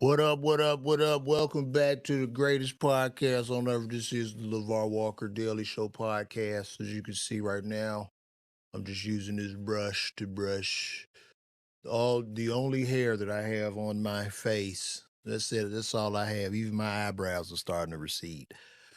What up, what up, what up? Welcome back to the greatest podcast on earth. This is the LaVar Walker Daily Show podcast. As you can see right now, I'm just using this brush to brush the only hair that I have on my face. That's it. That's all I have. Even my eyebrows are starting to recede.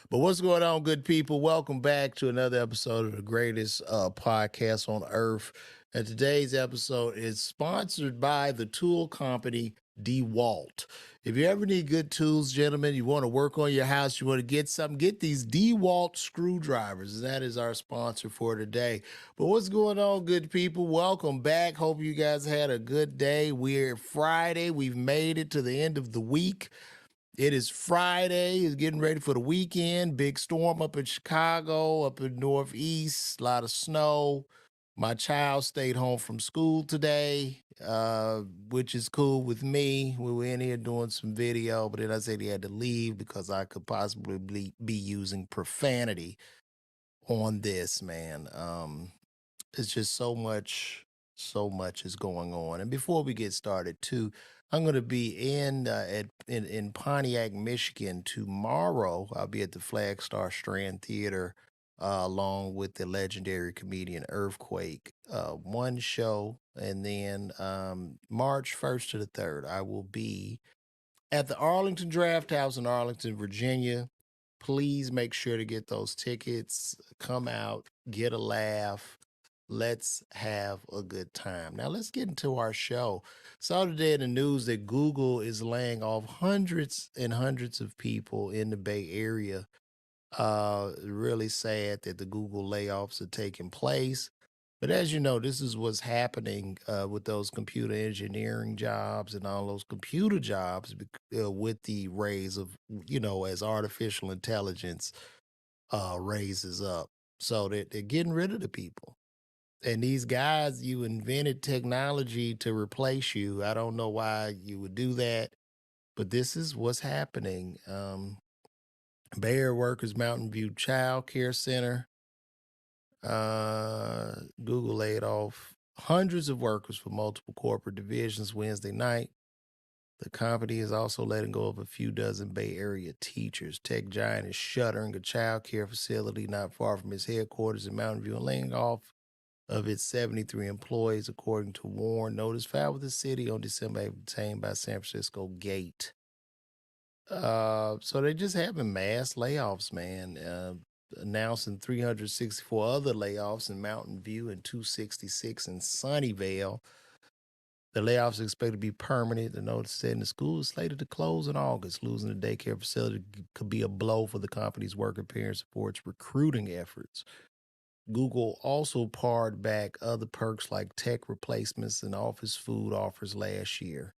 But what's going on, good people? Welcome back to another episode of the greatest podcast on earth. And today's episode is sponsored by the tool company DeWalt. If you ever need good tools, gentlemen, you want to work on your house, you want to get something, get these DeWalt screwdrivers. That is our sponsor for today. But what's going on, good people? Welcome back. Hope you guys had a good day. We're Friday. We've made it to the end of the week. It is Friday. It's getting ready for the weekend. Big storm up in Chicago, up in Northeast, a lot of snow. My child stayed home from school today, which is cool with me. We were in here doing some video, but then I said he had to leave because I could possibly be using profanity on this, man. It's just so much is going on. And before we get started, too, I'm going to be in Pontiac, Michigan tomorrow. I'll be at the Flagstar Strand Theater along with the legendary comedian Earthquake. One show, and then March 1st to the 3rd, I will be at the Arlington Draft House in Arlington, Virginia. Please make sure to get those tickets. Come out, get a laugh. Let's have a good time. Now, let's get into our show. Saw today in the news that Google is laying off hundreds and hundreds of people in the Bay Area. Really sad that the Google layoffs are taking place. But as you know, this is what's happening with those computer engineering jobs and all those computer jobs with the raise of, as artificial intelligence raises up. So they're getting rid of the people. And these guys, you invented technology to replace you. I don't know why you would do that, but this is what's happening. Bay Area workers, Mountain View Child Care Center. Google laid off hundreds of workers for multiple corporate divisions Wednesday night. The company is also letting go of a few dozen Bay Area teachers. Tech giant is shuttering a child care facility not far from its headquarters in Mountain View and laying off of its 73 employees, according to Warren. Notice filed with the city on December 8th, obtained by San Francisco Gate. So they're just having mass layoffs, man. Announcing 364 other layoffs in Mountain View and 266 in Sunnyvale. The layoffs are expected to be permanent. The notice said the school is slated to close in August. Losing the daycare facility could be a blow for the company's worker parent supports recruiting efforts. Google also pared back other perks like tech replacements and office food offers last year.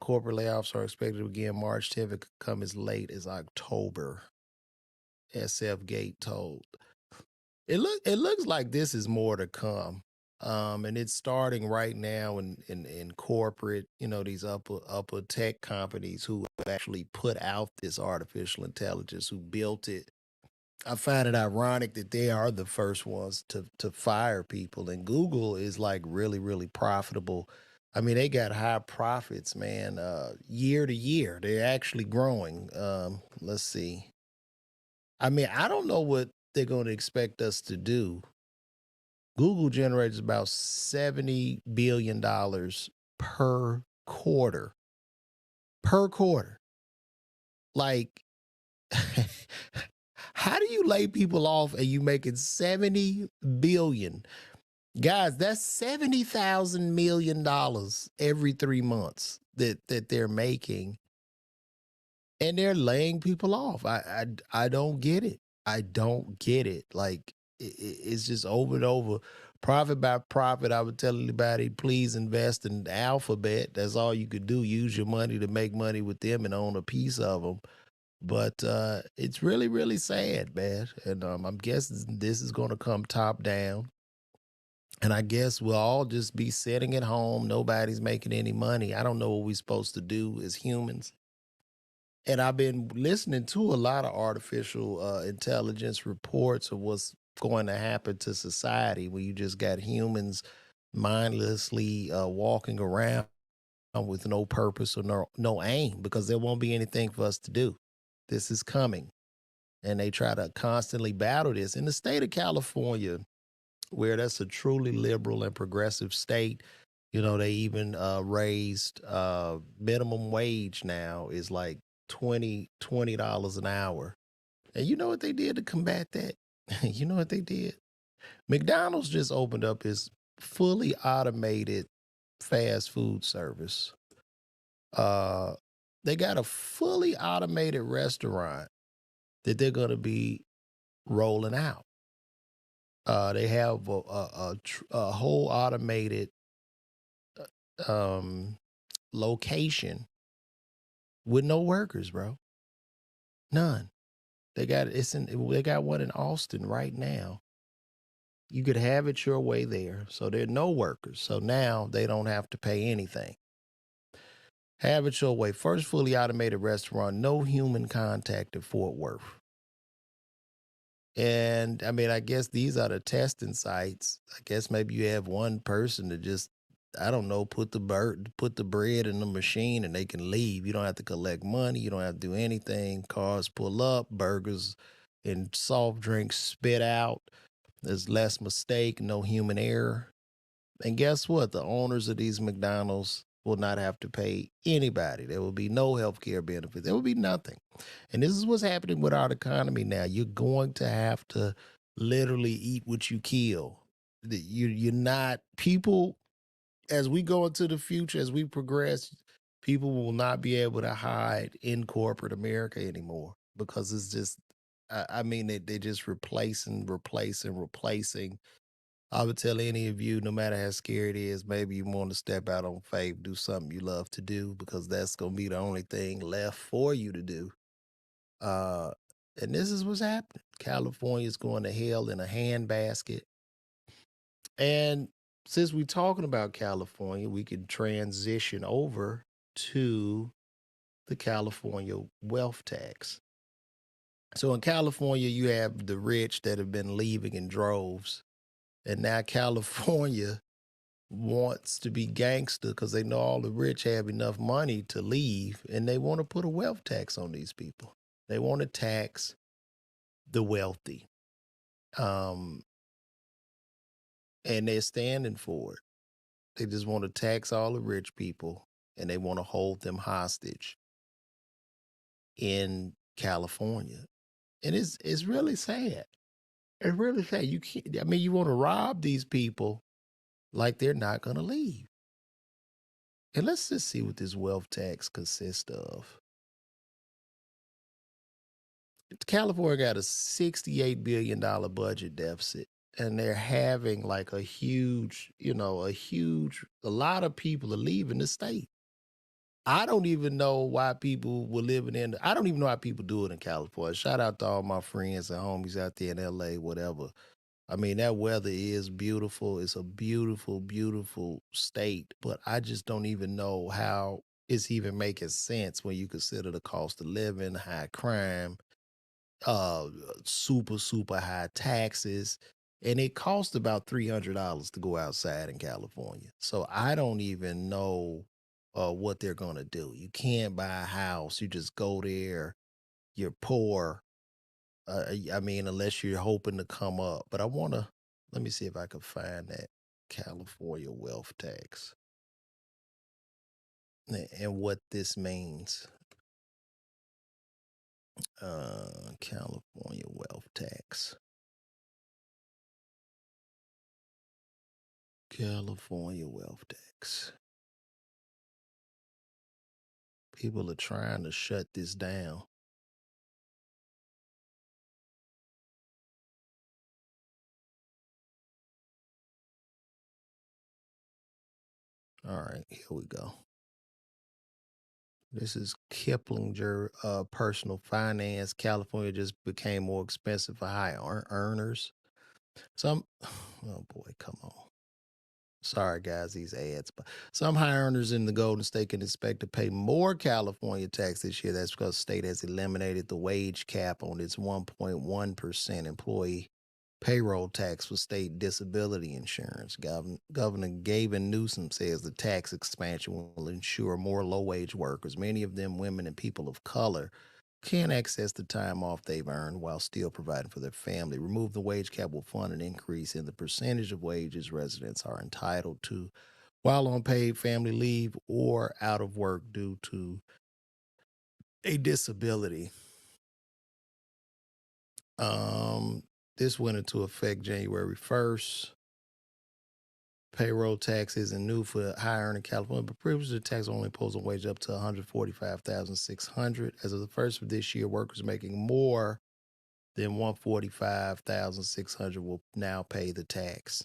Corporate layoffs are expected to begin March 10th. It could come as late as October, SF Gate told. It looks like this is more to come. And it's starting right now in corporate, these upper tech companies who actually put out this artificial intelligence, who built it. I find it ironic that they are the first ones to fire people, and Google is like really, really profitable. I mean, they got high profits, man, year to year. They're actually growing. Let's see. I mean, I don't know what they're going to expect us to do. Google generates about $70 billion per quarter. Per quarter. Like, how do you lay people off and you making $70 billion? Guys, that's $70,000 million every 3 months that they're making. And they're laying people off. I don't get it. I don't get it. Like, it's just over and over. Profit by profit. I would tell anybody, please invest in Alphabet. That's all you could do. Use your money to make money with them and own a piece of them. But it's really, really sad, man. And I'm guessing this is going to come top down. And I guess we'll all just be sitting at home. Nobody's making any money. I don't know what we're supposed to do as humans. And I've been listening to a lot of artificial intelligence reports of what's going to happen to society when you just got humans mindlessly walking around with no purpose or no aim because there won't be anything for us to do. This is coming. And they try to constantly battle this. In the state of California, where that's a truly liberal and progressive state, they even raised minimum wage now is like $20 an hour. And you know what they did to combat that? You know what they did? McDonald's just opened up its fully automated fast food service. Uh, they got a fully automated restaurant that they're going to be rolling out. They have a whole automated um, location with no workers, bro. None. They got one in Austin right now. You could have it your way there. So there are no workers. So now they don't have to pay anything. Have it your way. First fully automated restaurant, no human contact at Fort Worth. And I mean, I guess these are the testing sites. I guess maybe you have one person to just, I don't know, put the bread in the machine and they can leave. You don't have to collect money. You don't have to do anything. Cars pull up, burgers and soft drinks spit out. There's less mistake, no human error. And guess what? The owners of these McDonald's will not have to pay anybody. There will be no health care benefits. There will be nothing. And this is what's happening with our economy now. You're going to have to literally eat what you kill. You're not, people, as we go into the future, as we progress, people will not be able to hide in corporate America anymore because it's just, I mean, they're just replacing. I would tell any of you, no matter how scary it is, maybe you want to step out on faith, do something you love to do, because that's going to be the only thing left for you to do. Uh, and this is what's happening. California's going to hell in a handbasket. And since we're talking about California, we can transition over to the California wealth tax. So in California, you have the rich that have been leaving in droves. And now California wants to be gangster because they know all the rich have enough money to leave and they want to put a wealth tax on these people. They want to tax the wealthy. Um, and they're standing for it. They just want to tax all the rich people and they want to hold them hostage in California. And it's really sad. It's really sad. You can't, I mean, you want to rob these people like they're not going to leave. And let's just see what this wealth tax consists of. California got a $68 billion budget deficit, and they're having like a lot of people are leaving the state. I don't even know why people were living I don't even know how people do it in California. Shout out to all my friends and homies out there in LA, whatever. I mean, that weather is beautiful. It's a beautiful, beautiful state, but I just don't even know how it's even making sense when you consider the cost of living, high crime, uh super high taxes, and it costs about $300 to go outside in California. So I don't even know what they're going to do. You can't buy a house. You just go there. You're poor. I mean, unless you're hoping to come up. But let me see if I can find that California wealth tax and what this means. California wealth tax. California wealth tax. People are trying to shut this down. All right, here we go. This is Kiplinger, personal finance. California just became more expensive for high earners. Some, oh boy, come on. Sorry, guys, these ads. But some high earners in the Golden State can expect to pay more California tax this year. That's because the state has eliminated the wage cap on its 1.1% employee payroll tax for state disability insurance. Governor Gavin Newsom says the tax expansion will ensure more low wage workers, many of them women and people of color, can access the time off they've earned while still providing for their family. Remove the wage cap will fund an increase in the percentage of wages residents are entitled to while on paid family leave or out of work due to a disability. Um, this went into effect January 1st. Payroll tax isn't new for high earning California, but previously the tax only imposed on wage up to $145,600. As of the first of this year, workers making more than $145,600 will now pay the tax.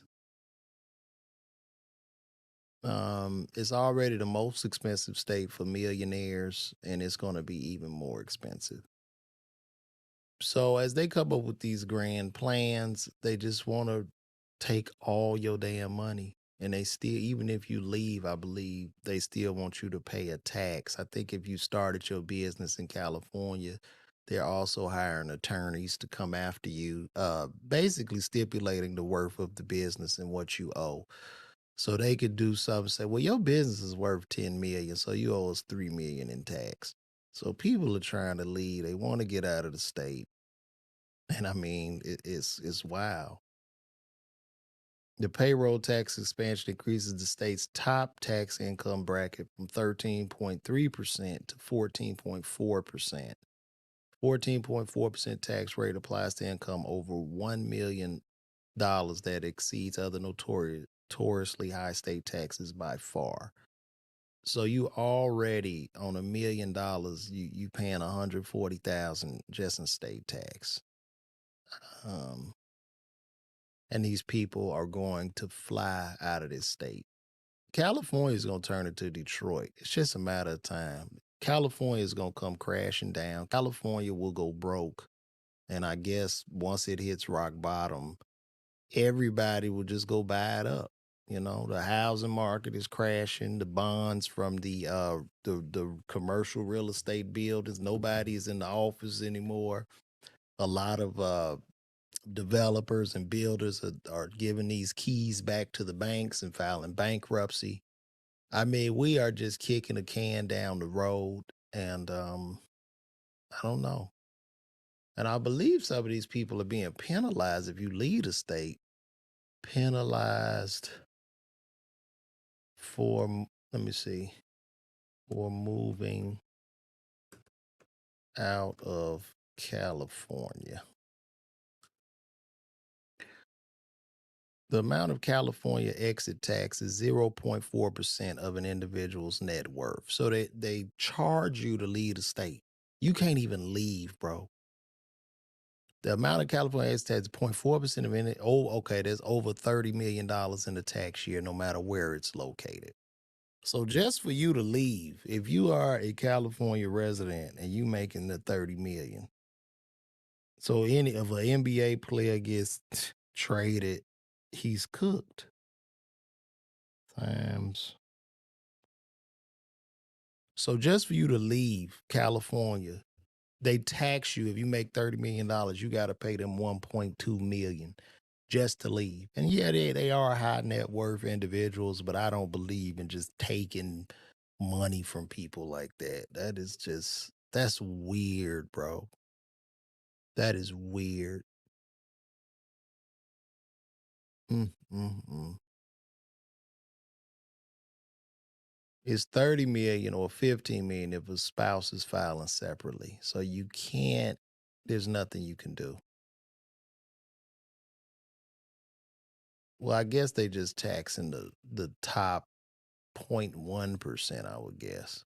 It's already the most expensive state for millionaires, and it's going to be even more expensive. So as they come up with these grand plans, they just want to take all your damn money. And they still, even if you leave, I believe they still want you to pay a tax. I think if you started your business in California, they're also hiring attorneys to come after you, basically stipulating the worth of the business and what you owe. So they could do something, say, well, your business is worth 10 million, so you owe us 3 million in tax. So people are trying to leave. They want to get out of the state. And I mean, it's wild. The payroll tax expansion increases the state's top tax income bracket from 13.3% to 14.4%. 14.4% tax rate applies to income over $1 million that exceeds other notoriously high state taxes by far. So you already on $1 million, you paying $140,000 just in state tax. Um, and these people are going to fly out of this state. California is going to turn into Detroit. It's just a matter of time. California is going to come crashing down. California will go broke. And I guess once it hits rock bottom, everybody will just go buy it up. You know, the housing market is crashing. The bonds from the commercial real estate buildings, nobody is in the office anymore. A lot of developers and builders are giving these keys back to the banks and filing bankruptcy. I mean, we are just kicking a can down the road, and I don't know. And I believe some of these people are being penalized if you leave the state. Penalized for, let me see, for moving out of California. The amount of California exit tax is 0.4% of an individual's net worth. So they charge you to leave the state. You can't even leave, bro. The amount of California exit tax is 0.4% of any. Oh, okay. There's over $30 million in the tax year, no matter where it's located. So just for you to leave, if you are a California resident and you making the 30 million, so any of an NBA player gets traded, he's cooked. Times. So just for you to leave California, they tax you if you make $30 million, you got to pay them 1.2 million just to leave. And yeah, they are high net worth individuals, but I don't believe in just taking money from people like that. That is just, that's weird, bro. That is weird. Mm, mm, mm. It's 30 million or 15 million if a spouse is filing separately. So you can't, there's nothing you can do. Well, I guess they just taxing the top 0.1%, I would guess.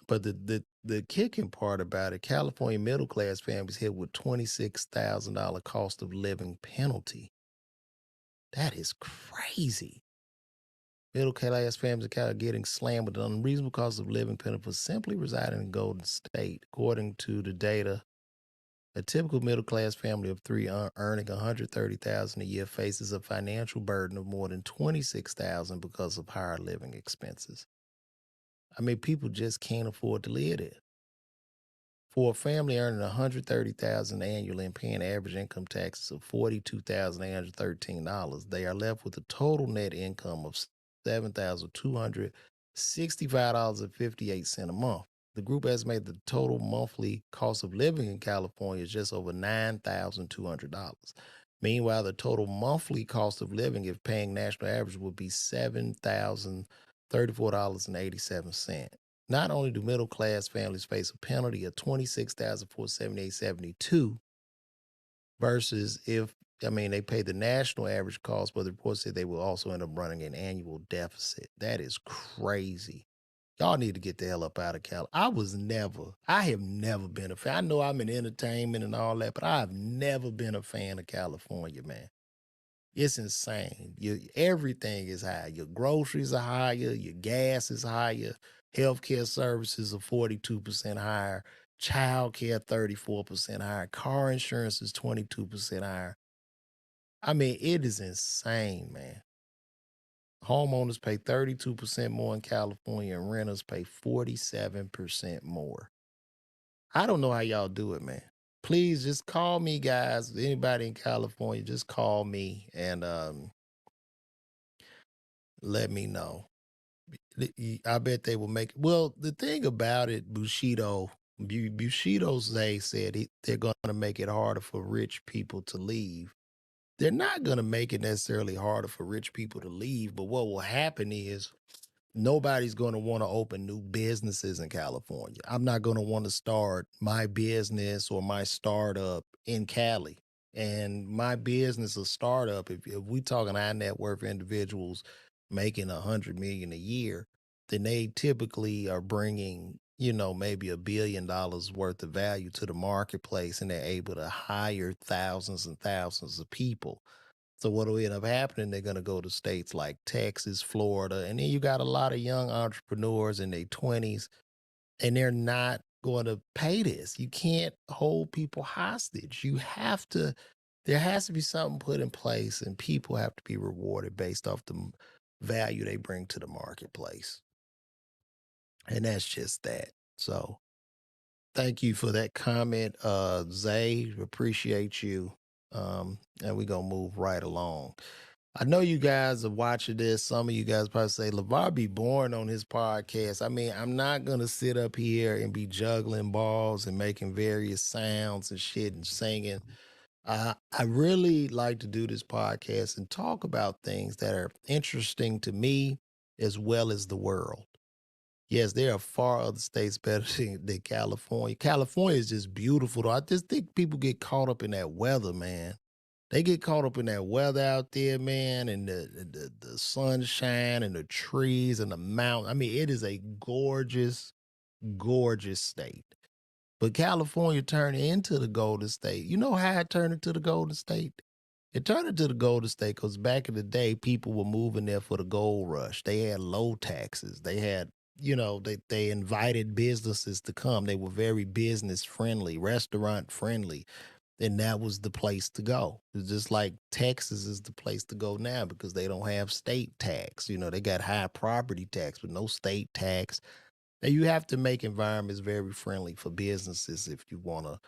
But the kicking part about it, California middle class families hit with $26,000 cost of living penalty. That is crazy. Middle class families are getting slammed with an unreasonable cost of living penalty for simply residing in Golden State. According to the data, a typical middle class family of three earning $130,000 a year faces a financial burden of more than $26,000 because of higher living expenses. I mean, people just can't afford to live there. For a family earning $130,000 annually and paying average income taxes of $42,813, they are left with a total net income of $7,265.58 a month. The group estimated the total monthly cost of living in California is just over $9,200. Meanwhile, the total monthly cost of living, if paying national average, would be $7,034.87. Not only do middle class families face a penalty of $26,478.72 versus if they pay the national average cost, but the report said they will also end up running an annual deficit. That is crazy. Y'all need to get the hell up out of Cali. I have never been a fan. I know I'm in entertainment and all that, but I've never been a fan of California, man. It's insane. Everything is high. Your groceries are higher, your gas is higher, healthcare services are 42% higher, childcare 34% higher, car insurance is 22% higher. I mean, it is insane, man. Homeowners pay 32% more in California and renters pay 47% more. I don't know how y'all do it, man. Please just call me, guys. Anybody in California, just call me and let me know. I bet they will make it. Well, the thing about it, Bushido said they're going to make it harder for rich people to leave. They're not going to make it necessarily harder for rich people to leave, but what will happen is nobody's going to want to open new businesses in California. I'm not going to want to start my business or my startup in Cali. And my business or startup, if we talking high net worth individuals making 100 million a year, then they typically are bringing, maybe $1 billion worth of value to the marketplace, and they're able to hire thousands and thousands of people. So what will end up happening? They're going to go to states like Texas, Florida, and then you got a lot of young entrepreneurs in their 20s, and they're not going to pay this. You can't hold people hostage. There has to be something put in place, and people have to be rewarded based off the value they bring to the marketplace. And that's just that. So thank you for that comment, Zay. Appreciate you. And we're going to move right along. I know you guys are watching this. Some of you guys probably say, LaVar be boring on his podcast. I mean, I'm not going to sit up here and be juggling balls and making various sounds and shit and singing. I really like to do this podcast and talk about things that are interesting to me as well as the world. Yes, there are far other states better than California. California is just beautiful, though. I just think people get caught up in that weather, man. They get caught up in that weather out there, man, and the sunshine and the trees and the mountain. I mean, it is a gorgeous, gorgeous state. But California turned into the Golden State. You know how it turned into the Golden State? It turned into the Golden State because back in the day, people were moving there for the gold rush. They had low taxes. They had, they invited businesses to come. They were very business friendly, restaurant friendly. And that was the place to go. It's just like Texas is the place to go now because they don't have state tax. They got high property tax, but no state tax. And you have to make environments very friendly for businesses if you want to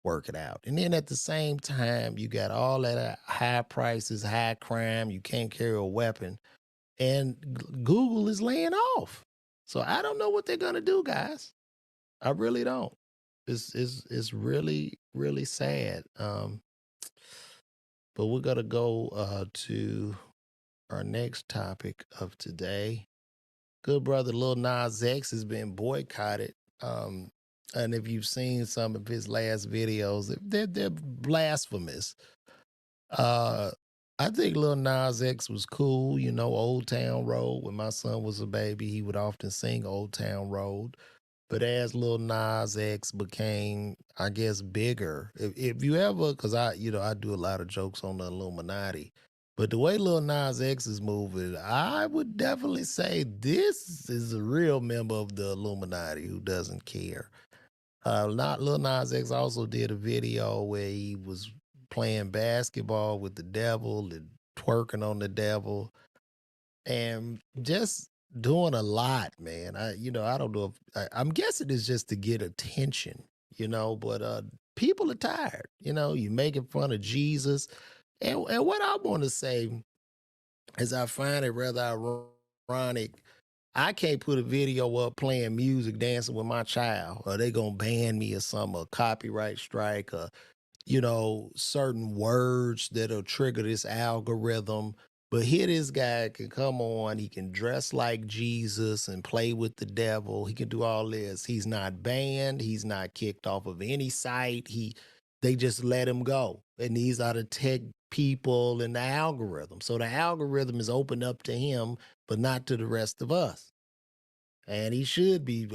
work it out. And then at the same time, you got all that high prices, high crime. You can't carry a weapon. And Google is laying off. So I don't know what they're going to do, guys. I really don't. It's really, really sad. But we're gonna go to our next topic of today. Good brother Lil Nas X has been boycotted. And if you've seen some of his last videos, they're blasphemous. I think Lil Nas X was cool, Old Town Road. When my son was a baby, he would often sing Old Town Road. But as Lil Nas X became, I guess, bigger, if you ever, because I do a lot of jokes on the Illuminati, But the way Lil Nas X is moving, I would definitely say this is a real member of the Illuminati who doesn't care. Not Lil Nas X also did a video where he was playing basketball with the devil and twerking on the devil and just doing a lot, man. I don't know if I'm guessing it's just to get attention, but people are tired. You making fun of Jesus. And what I want to say is I find it rather ironic. I can't put a video up playing music, dancing with my child, or they gonna ban me or some a copyright strike, or certain words that'll trigger this algorithm. But here this guy can come on, he can dress like Jesus and play with the devil. He can do all this. He's not banned, he's not kicked off of any site. They just let him go. And these are the tech people and the algorithm. So the algorithm is open up to him, but not to the rest of us. And he should be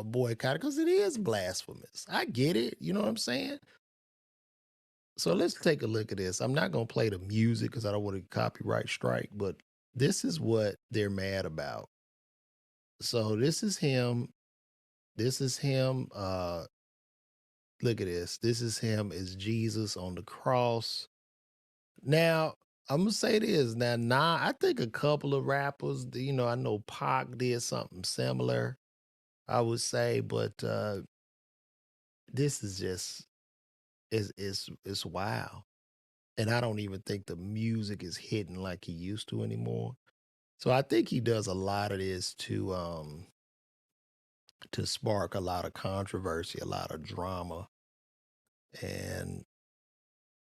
boycotted because it is blasphemous. I get it. You know what I'm saying? So let's take a look at this. I'm not going to play the music because I don't want to copyright strike, but this is what they're mad about. So this is him. This is him. Look at this. This is him as Jesus on the cross. Now, I'm going to say this. Now, I think a couple of rappers, I know Pac did something similar, I would say, but this is just, it's wild. And I don't even think the music is hitting like he used to anymore. So I think he does a lot of this to spark a lot of controversy, a lot of drama, and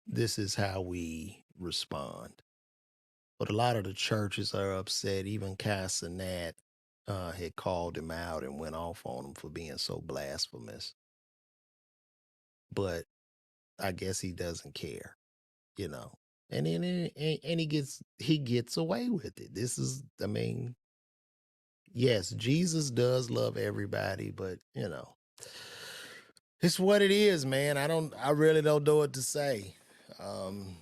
this is how we respond. But a lot of the churches are upset. Even Casanat had called him out and went off on him for being so blasphemous. But I guess he doesn't care, you know. And then and he gets away with it. This is, I mean, yes, Jesus does love everybody, but it's what it is, man. I really don't know what to say. Um,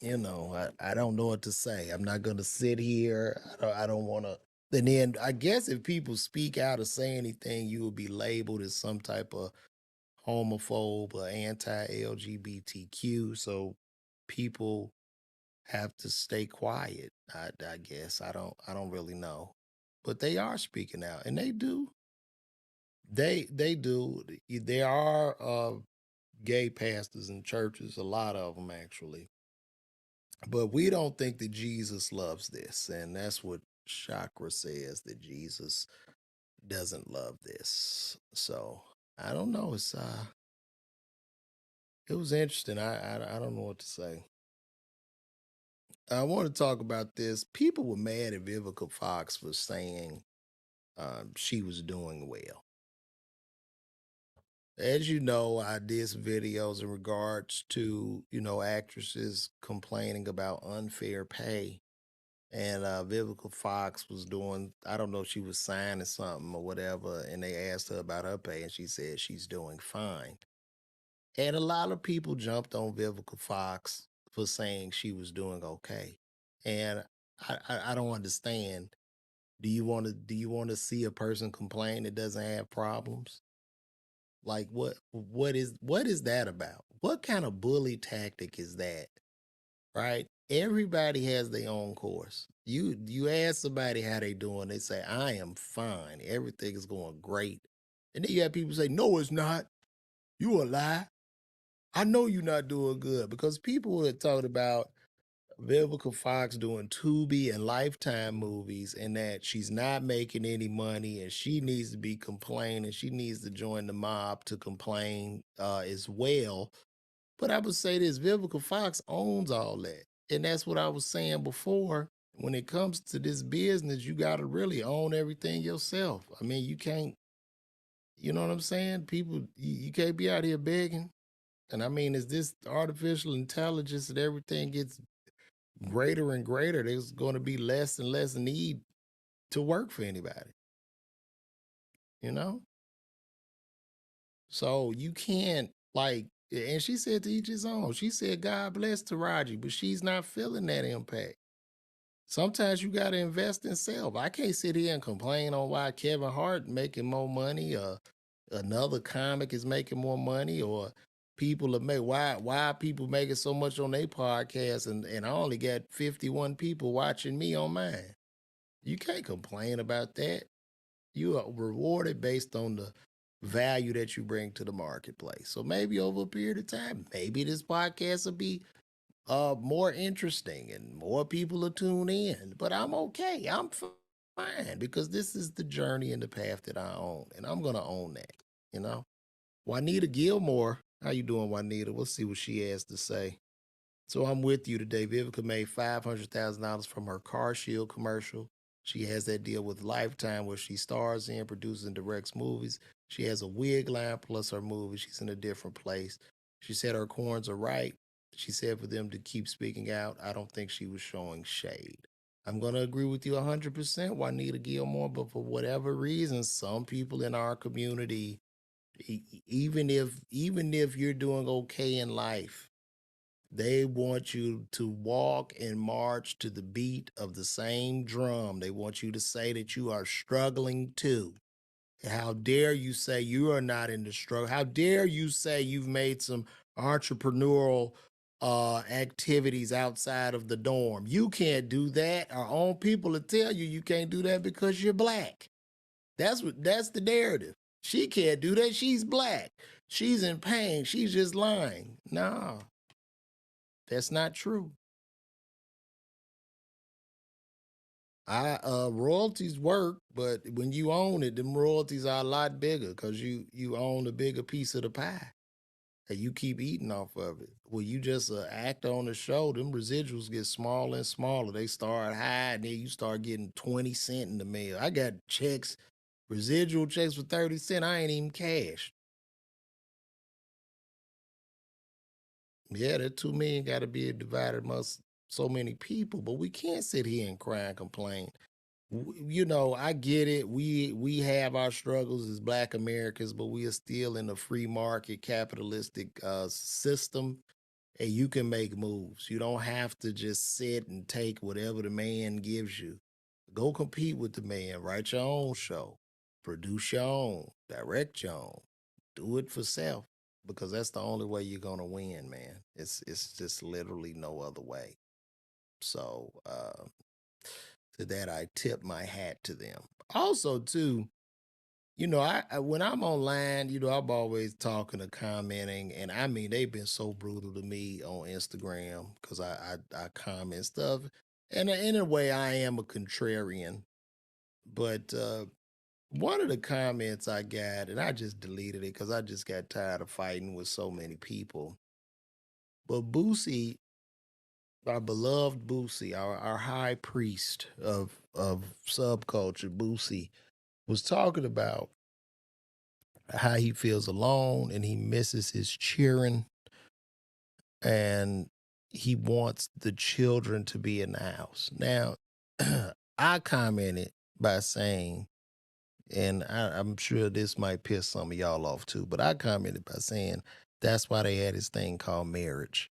I don't know what to say. I'm not gonna sit here. I don't wanna. And then I guess if people speak out or say anything, you will be labeled as some type of homophobe or anti-LGBTQ. So people have to stay quiet. I guess I don't really know, but they are speaking out, and they do. They do. There are gay pastors in churches, a lot of them actually, but we don't think that Jesus loves this, and that's what Chakra says, that Jesus doesn't love this. So I don't know. It was interesting. I don't know what to say. I want to talk about this. People were mad at Vivica Fox for saying she was doing well. As you know, I did some videos in regards to, actresses complaining about unfair pay. And Vivica Fox was doing, I don't know, she was signing something or whatever, and they asked her about her pay, and she said she's doing fine. And a lot of people jumped on Vivica Fox for saying she was doing okay. And I don't understand. Do you want to see a person complain that doesn't have problems? Like what is that about? What kind of bully tactic is that? Right? Everybody has their own course. You ask somebody how they doing, they say, I am fine. Everything is going great. And then you have people say, no, it's not. You a lie. I know you're not doing good, because people were talking about Vivica Fox doing Tubi and Lifetime movies, and that she's not making any money and she needs to be complaining. She needs to join the mob to complain as well. But I would say this: Vivica Fox owns all that. And that's what I was saying before. When it comes to this business, you got to really own everything yourself. I mean, you can't, you know what I'm saying? People, you can't be out here begging. And I mean, as this artificial intelligence and everything gets greater and greater, there's going to be less and less need to work for anybody, you know? So you can't, like, And she said to each his own. She said, God bless Taraji, but she's not feeling that impact. Sometimes you got to invest in self. I can't sit here and complain on why Kevin Hart making more money or another comic is making more money or people are make why people making so much on their podcast and I only got 51 people watching me on mine. You can't complain about that. You are rewarded based on the value that you bring to the marketplace. So maybe over a period of time, maybe this podcast will be more interesting and more people will tune in. But I'm okay. Fine because this is the journey and the path that I own, and I'm gonna own that. You know, Juanita Gilmore, how you doing, Juanita? We'll see what she has to say. So I'm with you today. Vivica made $500,000 from her Car Shield commercial. She has that deal with Lifetime where she stars in, produces, and directs movies. She has a wig line plus her movie. She's in a different place. She said her corns are right. She said for them to keep speaking out. I don't think she was showing shade. I'm going to agree with you 100%, Juanita Gilmore, but for whatever reason, some people in our community, even if you're doing okay in life, they want you to walk and march to the beat of the same drum. They want you to say that you are struggling too. How dare you say you are not in the struggle? How dare you say you've made some entrepreneurial activities outside of the dorm? You can't do that. Our own people will tell you you can't do that because you're black. That's the narrative. She can't do that. She's black. She's in pain. She's just lying. Nah, that's not true. Royalties work, but when you own it, them royalties are a lot bigger because you own a bigger piece of the pie and you keep eating off of it. When you just act on the show, them residuals get smaller and smaller. They start high, and then you start getting 20 cents in the mail. I got checks, residual checks for 30 cents. I ain't even cashed. Yeah, that 2 million got to be divided amongst so many people, but we can't sit here and cry and complain. I get it. We have our struggles as Black Americans, but we are still in a free market capitalistic system, and you can make moves. You don't have to just sit and take whatever the man gives you. Go compete with the man. Write your own show, produce your own, direct your own, do it for self because that's the only way you're gonna win, man. It's just literally no other way. So to that I tip my hat to them. Also, too, I when I'm online, I'm always talking or commenting, and I mean they've been so brutal to me on Instagram because I comment stuff, and in a way I am a contrarian. But one of the comments I got, and I just deleted it because I just got tired of fighting with so many people. But Boosie, our beloved Boosie, our high priest of subculture, Boosie, was talking about how he feels alone and he misses his cheering and he wants the children to be in the house. Now, I commented by saying, and I'm sure this might piss some of y'all off too, but I commented by saying that's why they had this thing called marriage.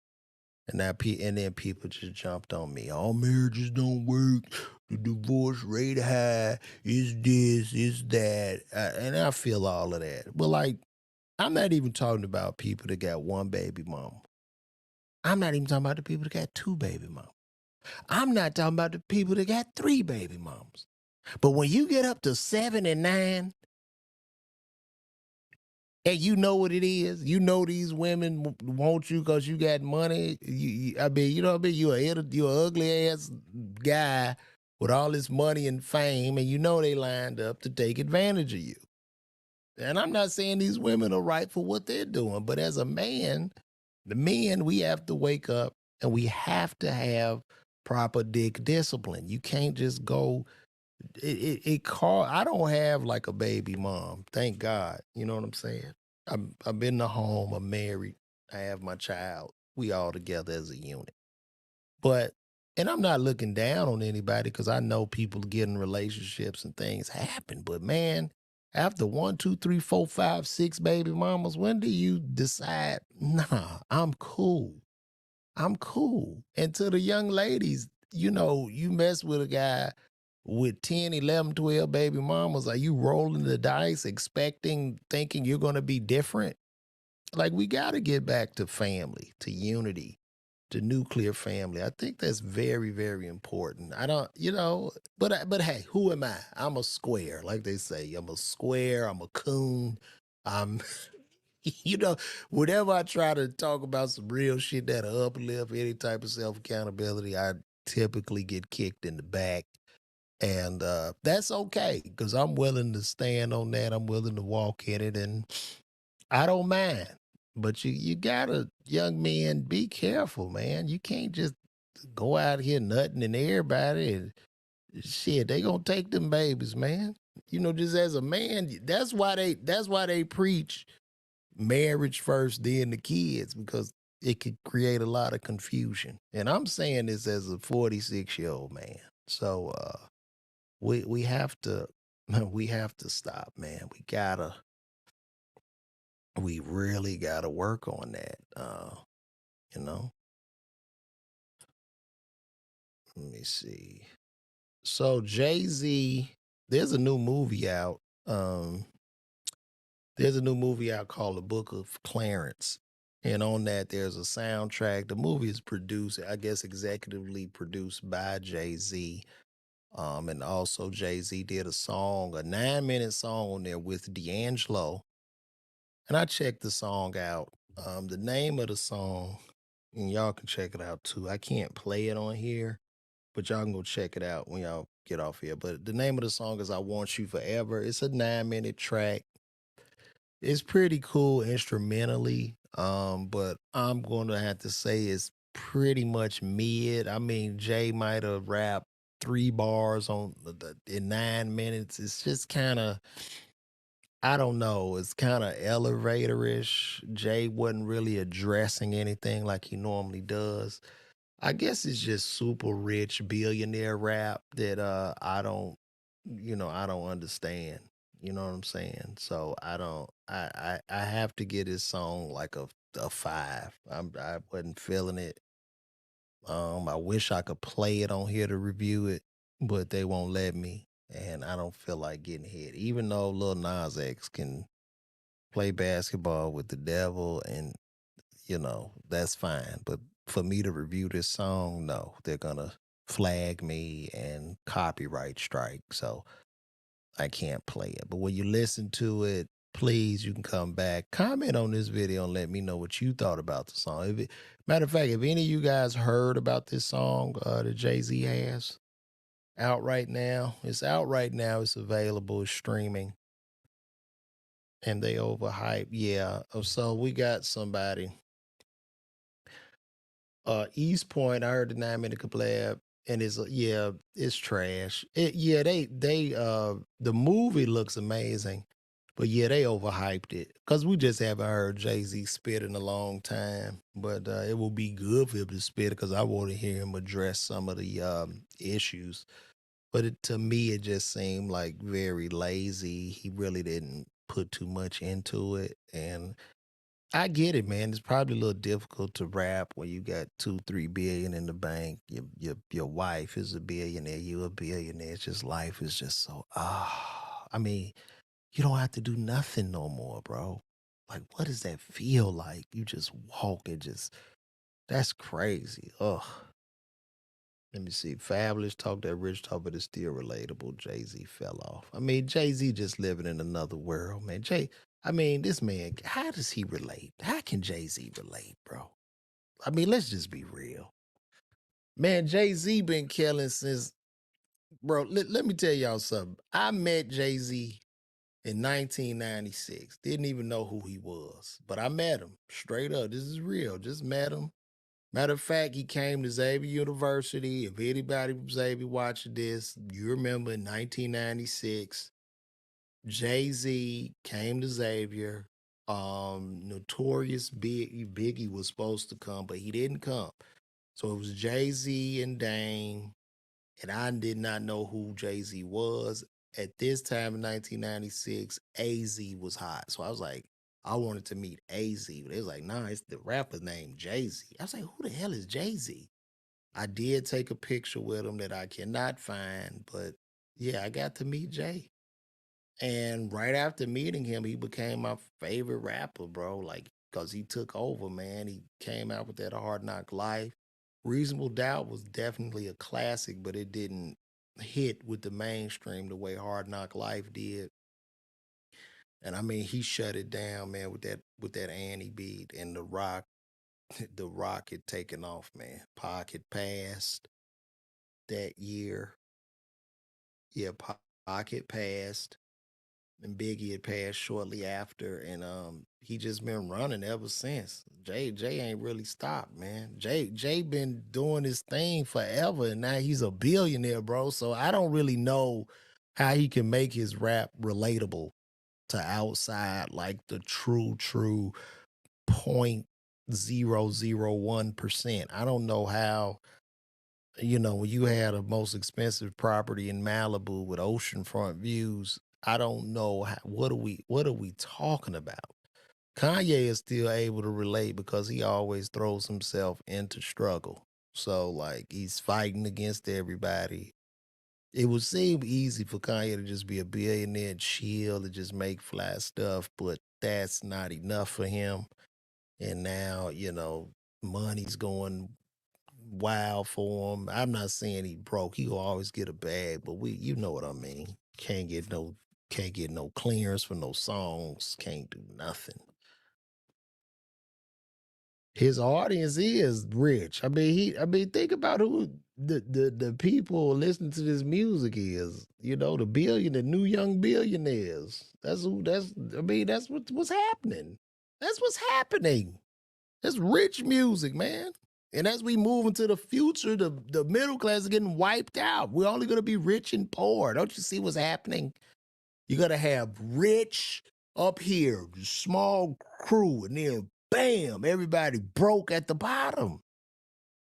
And then people just jumped on me. All marriages don't work. The divorce rate high. Is this? Is that? And I feel all of that. But like, I'm not even talking about people that got one baby mama. I'm not even talking about the people that got two baby mamas. I'm not talking about the people that got three baby mamas. But when you get up to 7 and 9, and you know what it is. You know these women want you because you got money. I mean, you know what I mean? You're an ugly ass guy with all this money and fame, and you know they lined up to take advantage of you. And I'm not saying these women are right for what they're doing, but as a man, the men, we have to wake up and we have to have proper dick discipline. You can't just go. I don't have like a baby mom, thank God. You know what I'm saying? I'm in the home. I'm married. I have my child. We all together as a unit. But and I'm not looking down on anybody because I know people get in relationships and things happen. But man, After one, two, three, four, five, six baby mamas, when do you decide, nah, I'm cool? I'm cool. And to the young ladies, you mess with a guy with 10, 11, 12 baby mamas. Are you rolling the dice, thinking you're going to be different? Like, we got to get back to family, to unity, to nuclear family. I think that's very, very important. I don't, but hey, who am I? I'm a square, like they say. I'm a square. I'm a coon. I'm, you know, whenever I try to talk about some real shit that'll uplift any type of self accountability, I typically get kicked in the back. And that's okay because I'm willing to stand on that. I'm willing to walk in it, and I don't mind. But you gotta, young men, be careful, man. You can't just go out here nutting and everybody and shit. They gonna take them babies, man. Just as a man, that's why they preach marriage first, then the kids, because it could create a lot of confusion. And I'm saying this as a 46-year-old man. So we have to we have to stop, man. We really gotta work on that. You know, let me see. So Jay-Z, there's a new movie out. Um, there's a new movie out called The Book of Clarence. And on that, there's a soundtrack. The movie is produced, I guess, executively produced by Jay-Z. And also Jay-Z did a 9-minute song on there with D'Angelo. And I checked the song out. The name of the song, and y'all can check it out too. I can't play it on here, but y'all can go check it out when y'all get off here. But the name of the song is I Want You Forever. It's a 9-minute track. It's pretty cool instrumentally, but I'm going to have to say it's pretty much mid. I mean, Jay might have rapped 3 bars in 9 minutes. It's just kind of, I don't know. It's kind of elevator-ish. Jay wasn't really addressing anything like he normally does. I guess it's just super rich billionaire rap that I don't understand. You know what I'm saying? So I don't I have to get his song like a 5. I wasn't feeling it. I wish I could play it on here to review it, but they won't let me. And I don't feel like getting hit. Even though Lil Nas X can play basketball with the devil, and that's fine. But for me to review this song, no, they're gonna flag me and copyright strike. So I can't play it. But when you listen to it, please, you can come back, comment on this video, and let me know what you thought about the song. Matter of fact, if any of you guys heard about this song that Jay Z has out right now, it's out right now. It's available, it's streaming, and they overhype. Yeah. So we got somebody. East Point, I heard the 9-minute collab, and it's trash. The movie looks amazing, but yeah, they overhyped it because we just haven't heard Jay-Z spit in a long time. But it will be good for him to spit because I want to hear him address some of the issues. But to me, it just seemed like very lazy. He really didn't put too much into it, and I get it, man. It's probably a little difficult to rap when you got 2, 3 billion in the bank. Your wife is a billionaire. You a billionaire. It's just life is just so I mean, you don't have to do nothing no more, bro. Like, what does that feel like? You just walk and just that's crazy. Ugh. Let me see. Fabulous talk that rich talk, but it's still relatable. Jay Z fell off. I mean, Jay Z just living in another world, man. I mean, this man, how does he relate? How can Jay Z relate, bro? I mean, let's just be real. Man, Jay Z been killing since, bro. Let me tell y'all something. I met Jay Z in 1996. Didn't even know who he was, but I met him straight up. This is real. Just met him. Matter of fact, he came to Xavier University. If anybody from Xavier watching this, you remember in 1996, Jay Z came to Xavier. Notorious Biggie was supposed to come, but he didn't come. So it was Jay Z and Dame, and I did not know who Jay Z was. at this time in 1996, AZ was hot. So I was like, I wanted to meet AZ. But they was like, nah, it's the rapper named Jay-Z. I was like, who the hell is Jay-Z? I did take a picture with him that I cannot find, but yeah, I got to meet Jay. And right after meeting him, he became my favorite rapper, bro. Like, cause he took over, man. He came out with that Hard Knock Life. Reasonable Doubt was definitely a classic, but it didn't hit with the mainstream the way Hard Knock Life did. And I mean, he shut it down, man, with that Annie beat and the rock. The rock had taken off, man. Pac had passed that year. Yeah, Pac had passed. And Biggie had passed shortly after, and he just been running ever since. Jay ain't really stopped, man. Jay been doing his thing forever, and now he's a billionaire, bro. So I don't really know how he can make his rap relatable to outside like the true 0.001%. I don't know how, when you had a most expensive property in Malibu with oceanfront views, I don't know what are we talking about? Kanye is still able to relate because he always throws himself into struggle. So like he's fighting against everybody. It would seem easy for Kanye to just be a billionaire and chill and just make fly stuff, but that's not enough for him. And now, money's going wild for him. I'm not saying he broke. He will always get a bag, but you know what I mean. Can't get no clearance for no songs. Can't do nothing. His audience is rich. I mean, think about who the people listening to this music is. The new young billionaires. That's what's happening. That's what's happening. That's rich music, man. And as we move into the future, the middle class is getting wiped out. We're only gonna be rich and poor. Don't you see what's happening? You're gonna have rich up here, small crew, and then bam, everybody broke at the bottom.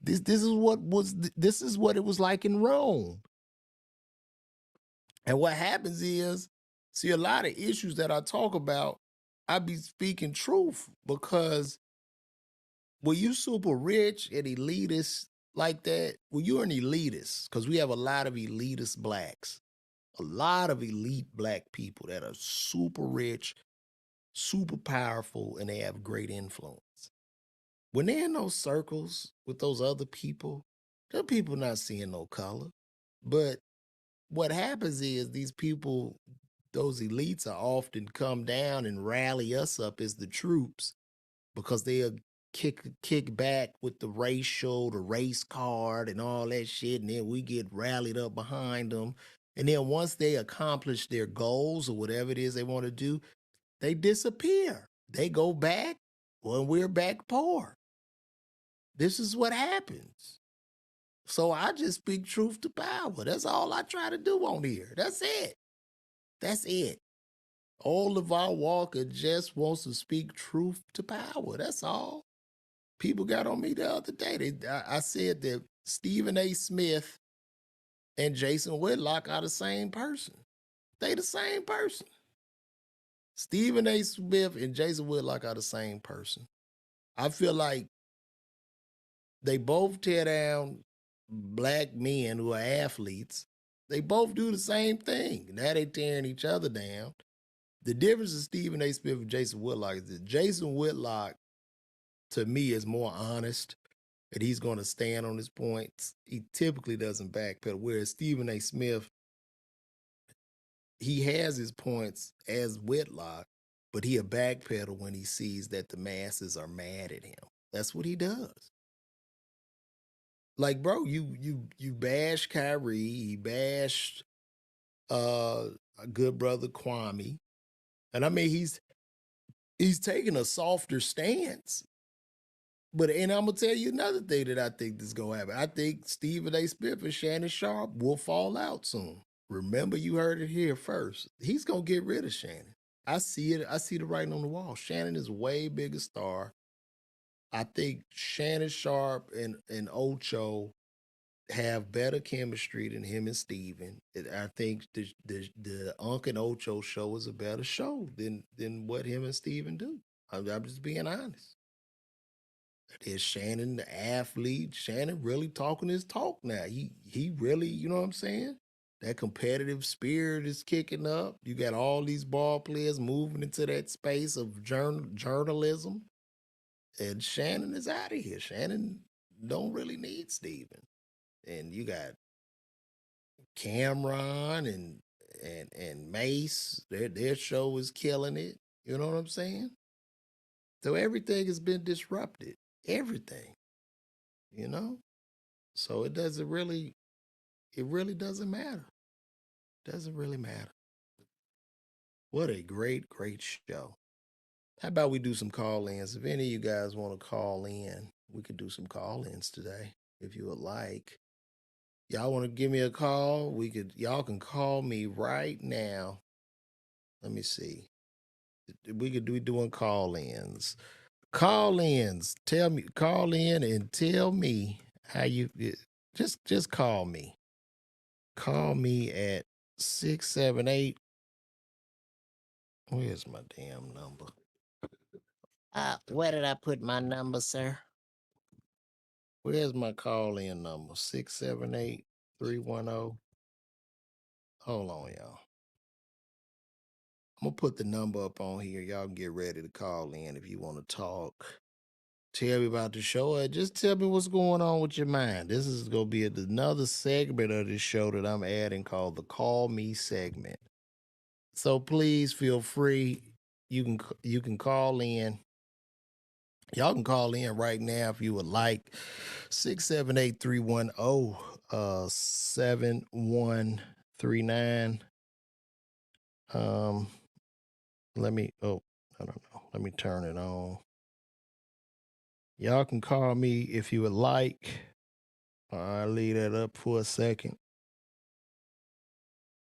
This is what it was like in Rome. And what happens is, see, a lot of issues that I talk about, I be speaking truth because when you super rich and elitist like that, well, you're an elitist because we have a lot of elitist blacks, a lot of elite black people that are super rich, super powerful, and they have great influence. When they're in those circles with those other people, the people not seeing no color. But what happens is these people, those elites are often come down and rally us up as the troops because they'll kick back with the race card and all that shit, and then we get rallied up behind them. And then once they accomplish their goals or whatever it is they want to do, they disappear. They go back when we're back poor. This is what happens. So I just speak truth to power. That's all I try to do on here. That's it. That's it. Old LaVar Walker just wants to speak truth to power. That's all. People got on me the other day. I said that Stephen A. Smith and Jason Whitlock are the same person. They the same person. Stephen A. Smith and Jason Whitlock are the same person. I feel like they both tear down black men who are athletes. They both do the same thing. Now they tearing each other down. The difference in Stephen A. Smith and Jason Whitlock is that Jason Whitlock, to me, is more honest and he's going to stand on his points. He typically doesn't backpedal. Whereas Stephen A. Smith, he has his points as Whitlock, but he'll backpedal when he sees that the masses are mad at him. That's what he does. Like, bro, you bash Kyrie, he bashed a good brother Kwame. And I mean he's taking a softer stance. And I'm gonna tell you another thing that I think is gonna happen. I think Stephen A. Smith and Shannon Sharp will fall out soon. Remember, you heard it here first. He's gonna get rid of Shannon. I see it. I see the writing on the wall. Shannon is a way bigger star. I think Shannon Sharp and Ocho have better chemistry than him and Steven. I think the Unc and Ocho show is a better show than what him and Steven do. I'm just being honest. There's Shannon, the athlete. Shannon really talking his talk now. He really, you know what I'm saying? That competitive spirit is kicking up. You got all these ball players moving into that space of journalism. And Shannon is out of here. Shannon don't really need Steven. And you got Cameron and Mace. Their show is killing it. You know what I'm saying? So everything has been disrupted. Everything, you know? So it really doesn't matter. Doesn't really matter. What a great, great show. How about we do some call-ins? If any of you guys want to call in, we could do some call-ins today if you would like. Y'all want to give me a call? Y'all can call me right now. Let me see. We could be doing call-ins. Call-ins. Call in and tell me how you just call me. Call me at 678. Where's my damn number? Where did I put my number, sir? Where's my call-in number? 678-310. Hold on, y'all. I'm gonna put the number up on here. Y'all can get ready to call in if you want to talk. Tell me about the show, or just tell me what's going on with your mind. This is gonna be another segment of this show that I'm adding called the Call Me segment. So please feel free. You can call in. Y'all can call in right now if you would like. 678-310-7139. Let me I don't know. Let me turn it on. Y'all can call me if you would like. I'll leave that up for a second.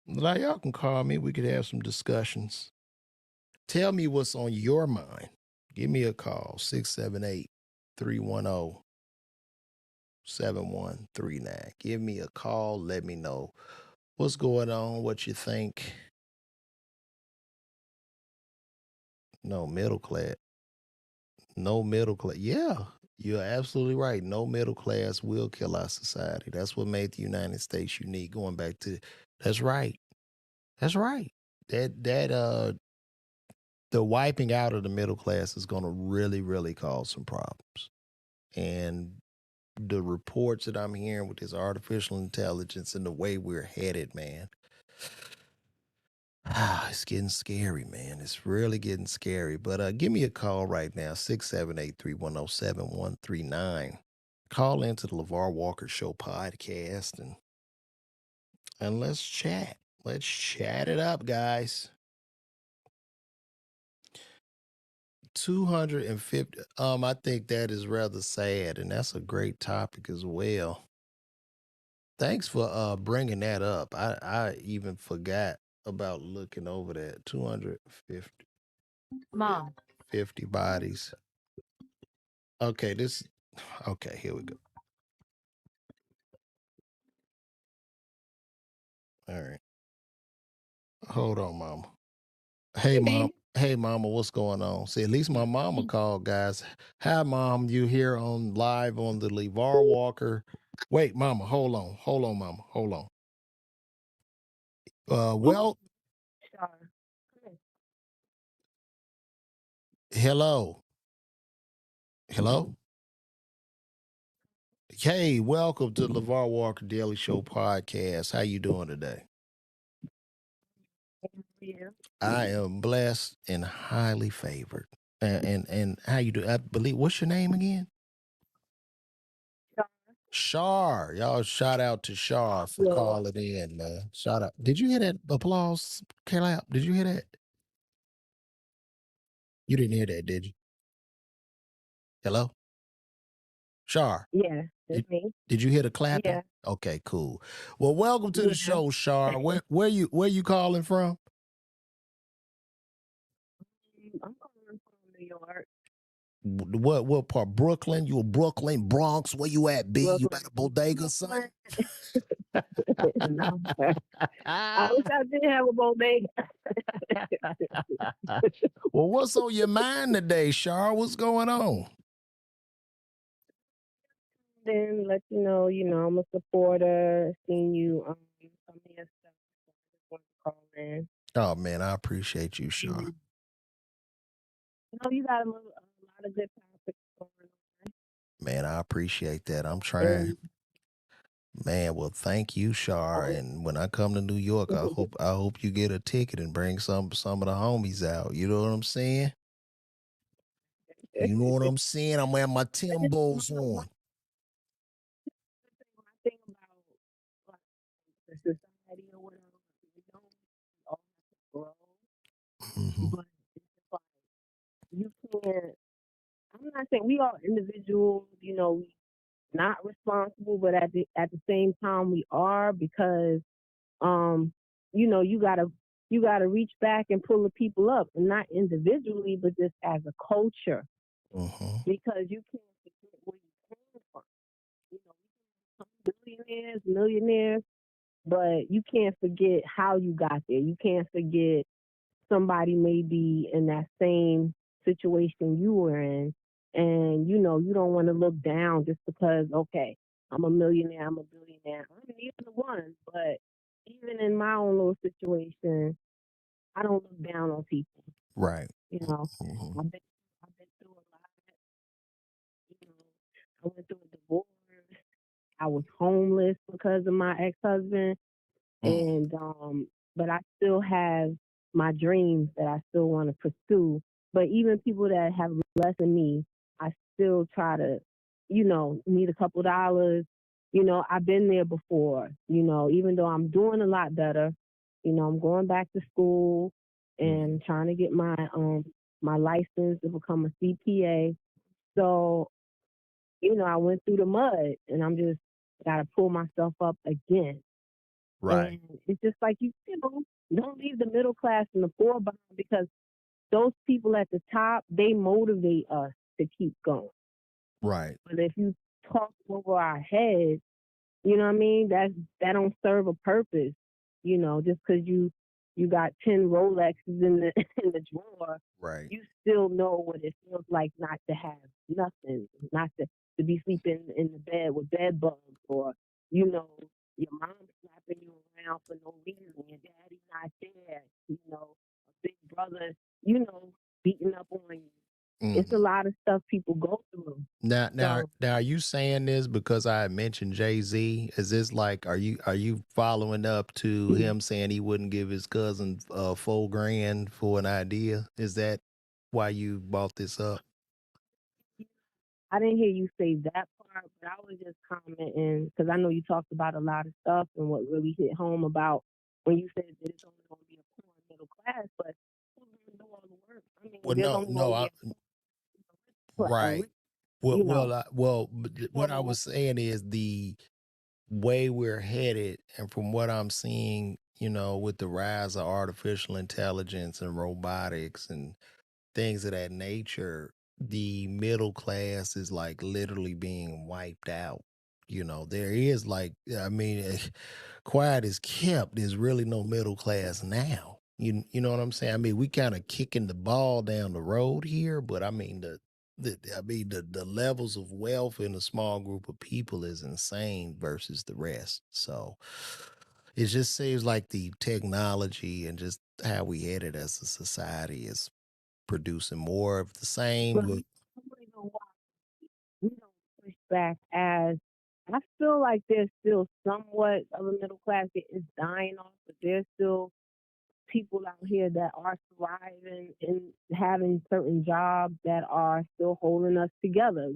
Now y'all can call me. We could have some discussions. Tell me what's on your mind. Give me a call. 678-310-7139. Give me a call. Let me know what's going on, what you think. No middle class. No middle class. Yeah, you're absolutely right. No middle class will kill our society. That's what made the United States unique. Going back to that's right. That's right. The wiping out of the middle class is going to really, really cause some problems. And the reports that I'm hearing with this artificial intelligence and the way we're headed, man, it's getting scary, man. It's really getting scary. But give me a call right now, 678-310-7139. Call into the LaVar Walker Show podcast and let's chat. Let's chat it up, guys. 250. I think that is rather sad, and that's a great topic as well. Thanks for bringing that up. I even forgot about looking over that. 250 Mom. 50 bodies. Okay, okay, here we go. All right. Hold on, mama. Hey, mom. Hey, mama, what's going on? See, at least my mama called, guys. Hi, mom. You here on live on the LaVar Walker. Wait, mama, hold on. Hold on, mama. Hold on. Well, hello. Hello. Hey, welcome to the LaVar Walker Daily Show podcast. How you doing today? I am blessed and highly favored. And how you do? I believe. What's your name again? Shar. Y'all shout out to Shar for calling in, man. Shout out. Did you hear that applause clap? Did you hear that? You didn't hear that, did you? Hello? Shar. Yeah, that's me. Did you hear the clapping? Yeah. Okay, cool. Well, welcome to the show, Shar. Where you calling from? I'm calling from New York. What part? Brooklyn? You a Brooklyn, Bronx? Where you at, B? You Brooklyn. at a bodega, son? No, I wish I did have a bodega. Well, what's on your mind today, Shar? What's going on? Then let you know, I'm a supporter. Seen you some of your stuff. So I just want to call in. Oh man, I appreciate you, Shar. You got a lot of good topics going on. Man, I appreciate that. I'm trying. And Man, well, thank you, Shar. And when I come to New York, I hope you get a ticket and bring some of the homies out. You know what I'm saying? You know what I'm saying? I'm wearing my Timbos on. I think about like the society or whatever. We don't all have to grow, but it's just like you can't. I'm not saying we are individuals. We not responsible, but at the same time we are because you gotta reach back and pull the people up, and not individually, but just as a culture, because you can't forget where you came from. You know, some millionaires, but you can't forget how you got there. You can't forget somebody may be in that same situation you were in. And, you don't want to look down just because, okay, I'm a millionaire, I'm a billionaire. I'm neither one, but even in my own little situation, I don't look down on people. Right. I've been through a lot. I went through a divorce. I was homeless because of my ex-husband. And but I still have my dreams that I still want to pursue. But even people that have less than me, I still try to, need a couple dollars. I've been there before. Even though I'm doing a lot better, I'm going back to school and trying to get my license to become a CPA. So, I went through the mud, and I'm just gotta pull myself up again. Right. And it's just like don't leave the middle class and the poor behind, because those people at the top, they motivate us to keep going. Right. But if you talk over our heads, you know what I mean? That don't serve a purpose. Just because you got 10 Rolexes in the in the drawer, Right. you still know what it feels like not to have nothing, not to be sleeping in the bed with bed bugs, or your mom slapping you around for no reason, your daddy not there, a big brother, beating up on you. It's a lot of stuff people go through. Now, So are you saying this because I mentioned Jay-Z? Is this like, are you following up to him saying he wouldn't give his cousin $4,000 for an idea? Is that why you brought this up? I didn't hear you say that part, but I was just commenting because I know you talked about a lot of stuff, and what really hit home about when you said that it's only going to be a poor middle class, but who's going to do all the work? I mean, Well, there's no, only no, going to be a right. rich, you know. What I was saying is the way we're headed, and from what I'm seeing, with the rise of artificial intelligence and robotics and things of that nature, the middle class is like literally being wiped out. There is like, I mean, quiet is kept. There's really no middle class now. You know what I'm saying? I mean, we kind of kicking the ball down the road here, but I mean the levels of wealth in a small group of people is insane versus the rest. So it just seems like the technology and just how we headed as a society is producing more of the same. But I don't know why we don't push back as I feel like there's still somewhat of a middle class that is dying off, but there's still people out here that are thriving and having certain jobs that are still holding us together.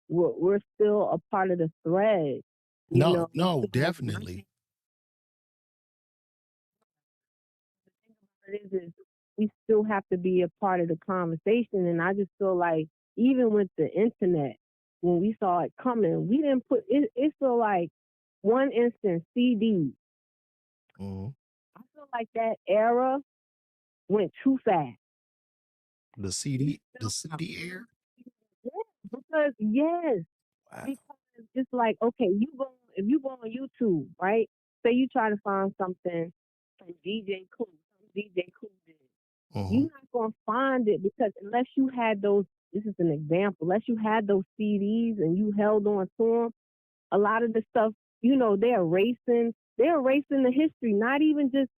We're still a part of the thread. No, definitely. The thing about it is we still have to be a part of the conversation, and I just feel like even with the internet, when we saw it coming, we didn't put it. It feel like one instance CD. I feel like that era went too fast. The CD era. Because yes, Wow. because it's like, okay, if you go on YouTube, right? Say you try to find something from DJ Cool, some DJ Cool did. Mm-hmm. You're not gonna find it because unless you had those, this is an example, unless you had those CDs and you held on to them, a lot of the stuff, they're erasing the history, not even just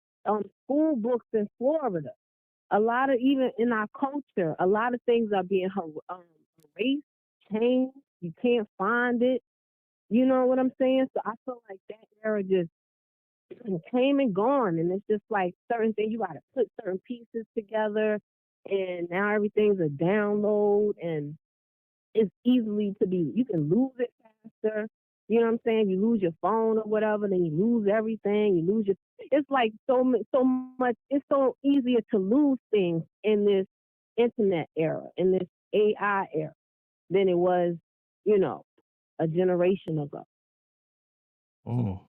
school books in Florida. A lot of, even in our culture, a lot of things are being erased, changed. You can't find it. You know what I'm saying? So I feel like that era just came and gone, and it's just like certain things you got to put certain pieces together, and now everything's a download, and it's easily to be. You can lose it faster. You know what I'm saying? You lose your phone or whatever, then you lose everything. You lose your. It's like so much. It's so easier to lose things in this internet era, in this AI era, than it was, you know, a generation ago. Mm.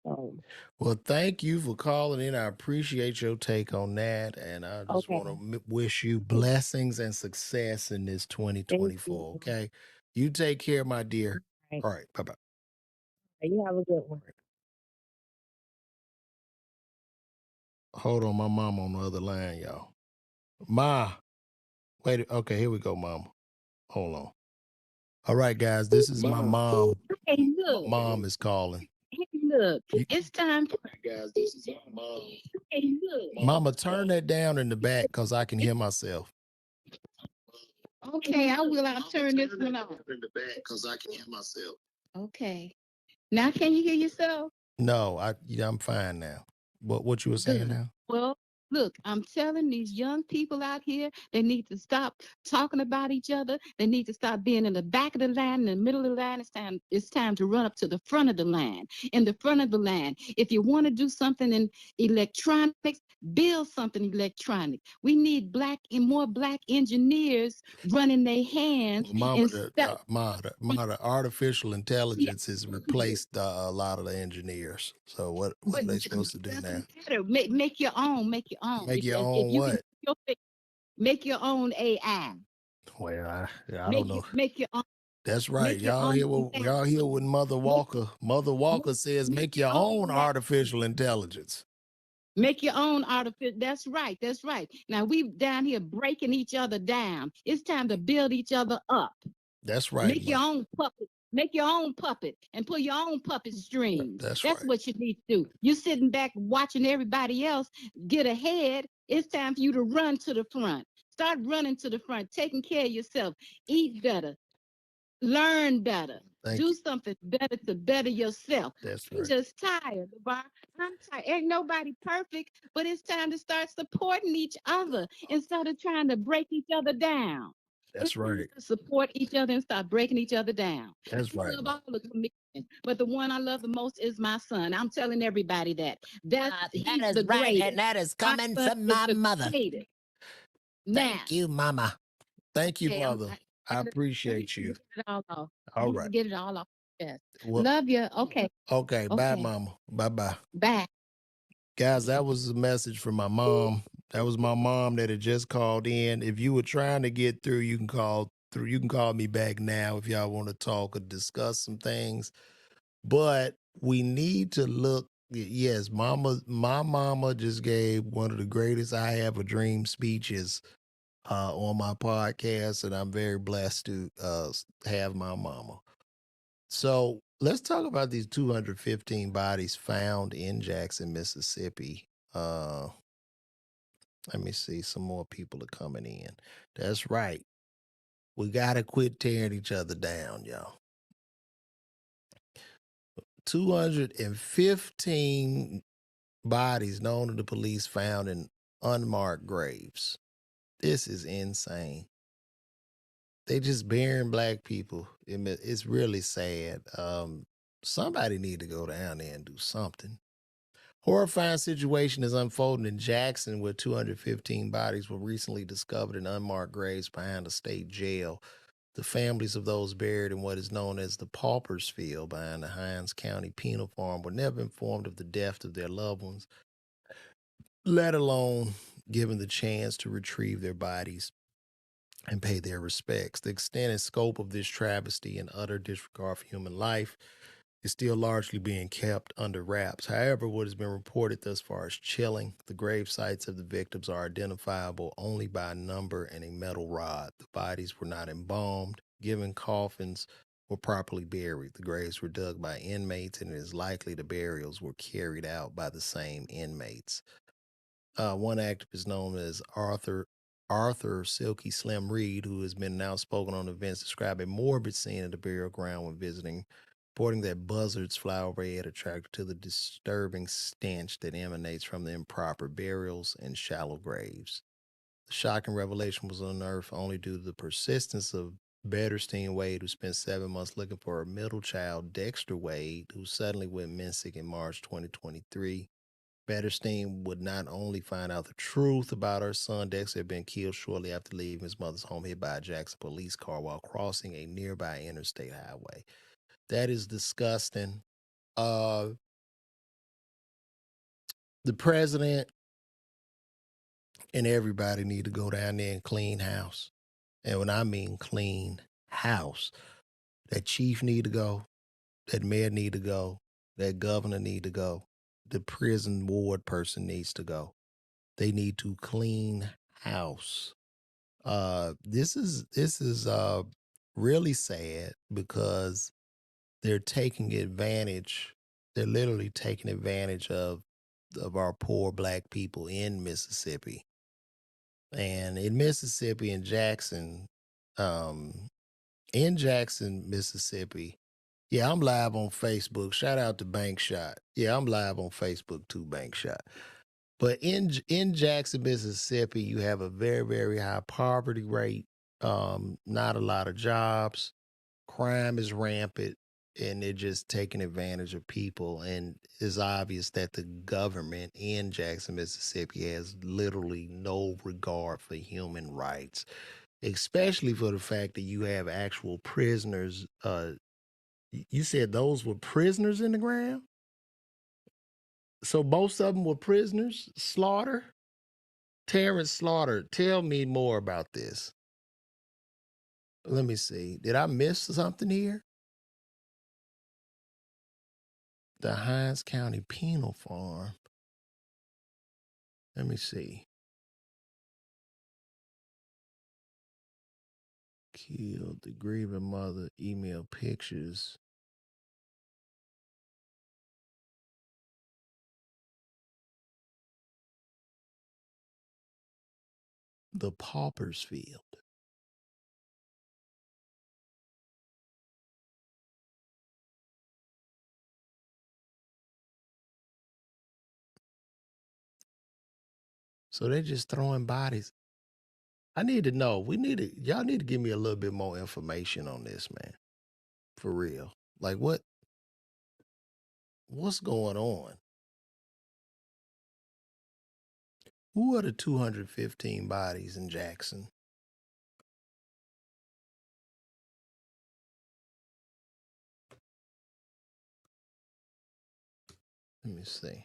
So Well, thank you for calling in. I appreciate your take on that. And I just okay, want to wish you blessings and success in this thank you. 2024. Okay. You take care, my dear. All right, All right. Bye bye. you have a good one. Hold on. My mom on the other line, y'all. Ma. Wait. Okay. Here we go, mama. Hold on. All right, guys. This is my mom. Hey, My look. mom is calling. Hey, look. You, It's time for. guys, this is my mom. Hey, look. Mama, turn that down in the back because I can hear myself. Okay, I will. I'll turn this one off. In the back because I can hear myself. Okay. Now, can you hear yourself? No, I'm fine now. What you were saying Good. now? Well, look, I'm telling these young people out here, they need to stop talking about each other. They need to stop being in the back of the line, in the middle of the line. It's time to run up to the front of the line. In the front of the line. If you want to do something in electronics, build something electronic. We need more black engineers running their hands Well, Mama, instead the artificial intelligence has replaced a lot of the engineers. So what but are they supposed to do now? doesn't matter. Make your own. Make your own. Make your If own you can what? make your own AI. Well, I don't know. Make your own. That's right. Make your own. Y'all hear what Mother Walker says, make your own artificial intelligence. Make your own artificial. That's right. That's right. Now we down here breaking each other down. It's time to build each other up. That's right, Make your own puppet. Make your own puppet and pull your own puppet strings. That's That's right. what you need to do. You're sitting back watching everybody else get ahead. It's time for you to run to the front. Start running to the front, taking care of yourself. Eat better. Learn better. Thank Do you. something better to better yourself. That's I'm right. just tired, LaVar. I'm tired. Ain't nobody perfect, but it's time to start supporting each other instead of trying to break each other down. That's It's time right. to support each other and start breaking each other down. That's I right, love Mom. all the comedians, but the one I love the most is my son. I'm telling everybody that. That That he's is the right, greatest. and that is My coming son from is my the mother. greatest. Now, Thank you, Mama. Thank you, okay, Mother. I appreciate I need you. to get it all off. I All need to right. get it all off. Yes. Well, Love you. Okay. okay. Bye, Okay. Mama. Bye. Bye. Guys, that was a message from my mom. That was my mom that had just called in. If you were trying to get through, you can call through. You can call me back now if y'all want to talk or discuss some things. But we need to look. Yes, my mama just gave one of the greatest "I Have a Dream" speeches on my podcast, and I'm very blessed to have my mama. So let's talk about these 215 bodies found in Jackson, Mississippi. Let me see. Some more people are coming in. That's right. We got to quit tearing each other down, y'all. 215 bodies known to the police found in unmarked graves. This is insane. They just burying black people. It's really sad. Somebody need to go down there and do something. Horrifying situation is unfolding in Jackson, where 215 bodies were recently discovered in unmarked graves behind a state jail. The families of those buried in what is known as the Pauper's Field behind the Hines County Penal Farm were never informed of the death of their loved ones, let alone given the chance to retrieve their bodies. and pay their respects. The extent and scope of this travesty and utter disregard for human life is still largely being kept under wraps. However, what has been reported thus far is chilling. The grave sites of the victims are identifiable only by a number and a metal rod. The bodies were not embalmed, given coffins, or properly buried. The graves were dug by inmates, and it is likely the burials were carried out by the same inmates. One activist known as Arthur Silky Slim Reed, who has been outspoken on events, described a morbid scene at the burial ground when visiting, reporting that buzzards fly overhead attracted to the disturbing stench that emanates from the improper burials and shallow graves. The shocking revelation was unearthed only due to the persistence of Betterstein Wade, who spent 7 months looking for her middle child, Dexter Wade, who suddenly went missing in March 2023. Betterstein would not only find out the truth about her son, Dexter had been killed shortly after leaving his mother's home, hit by a Jackson police car while crossing a nearby interstate highway. That is disgusting. The president and everybody need to go down there and clean house. And when I mean clean house, that chief need to go, that mayor need to go, that governor need to go, the prison ward person needs to go. They need to clean house. This is really sad because they're taking advantage. They're literally taking advantage of our poor black people in Mississippi. And in Mississippi, in Jackson, Mississippi. Yeah, I'm live on Facebook. Shout out to Bank Shot. Yeah, I'm live on Facebook too, Bank Shot. But in Jackson, Mississippi, you have a very, very high poverty rate, not a lot of jobs, crime is rampant, and they're just taking advantage of people. And it's obvious that the government in Jackson, Mississippi has literally no regard for human rights, especially for the fact that you have actual prisoners. You said those were prisoners in the ground? So most of them were prisoners? Slaughter? Terrence Slaughter, tell me more about this. Let me see. Did I miss something here? The Hines County Penal Farm. Let me see. Killed the grieving mother, email pictures. The Pauper's Field. So they're just throwing bodies. I need to know. Y'all need to give me a little bit more information on this, man. For real. Like what's going on? Who are the 215 bodies in Jackson? Let me see.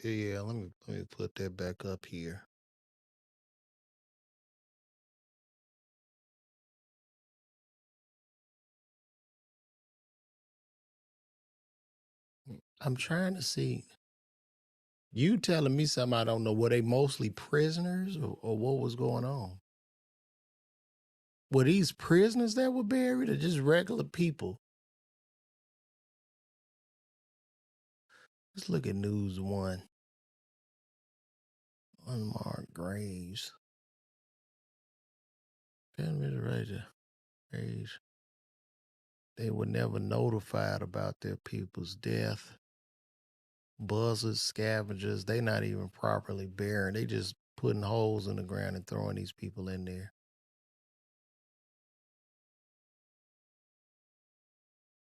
Yeah, let me put that back up here. I'm trying to see. You telling me something I don't know. Were they mostly prisoners or what was going on? Were these prisoners that were buried or just regular people? Let's look at News One. Unmarked graves. Graves. They were never notified about their people's death. Buzzards, scavengers, they not even properly burying. They just putting holes in the ground and throwing these people in there.